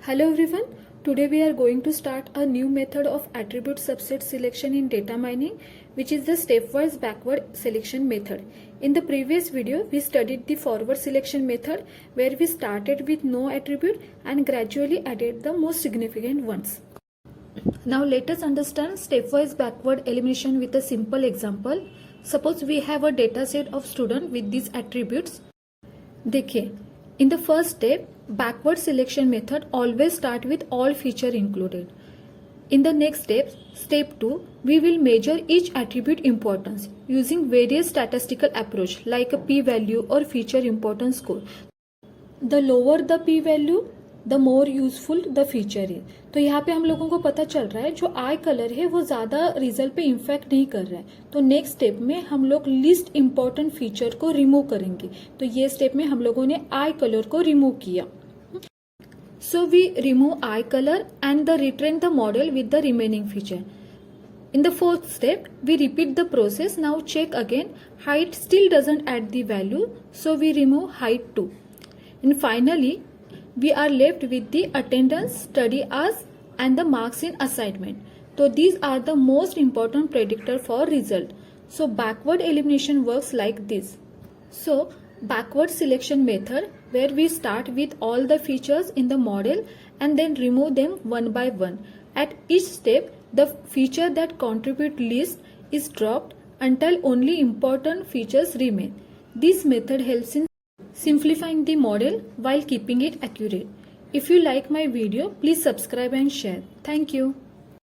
Hello everyone, today we are going to start a new method of attribute subset selection in data mining, which is the stepwise backward selection method. In the previous video, we studied the forward selection method where we started with no attribute and gradually added the most significant ones. Now let us understand stepwise backward elimination with a simple example. Suppose we have a data set of students with these attributes. देखिए, in the first step, backward selection method always start with all feature included. In the next step, step 2, we will measure each attribute importance using various statistical approach like a p-value or feature importance score. The lower the p-value, the more useful the feature है. तो यहाँ पे हम लोगों को पता चल रहा है जो आई कलर है वो ज़्यादा रिजल्ट पे इम्फेक्ट नहीं कर रहा है. तो नेक्स्ट स्टेप में हम लोग लिस्ट इम्पोर्टेंट फीचर को रिमूव करेंगे. तो ये स्टेप में हम लोगों ने आई कलर को रिमूव किया. So we remove eye color and retrain the model with the remaining feature. In the fourth step, we repeat the process. Now check again. Height still doesn't add the value, so we remove height too. And finally, we are left with the attendance, study hours, and the marks in assignment. So these are the most important predictor for result. So backward elimination works like this. So backward selection method where we start with all the features in the model and then remove them one by one. At each step, the feature that contribute least is dropped until only important features remain. This method helps in simplifying the model while keeping it accurate. If you like my video, please subscribe and share. Thank you.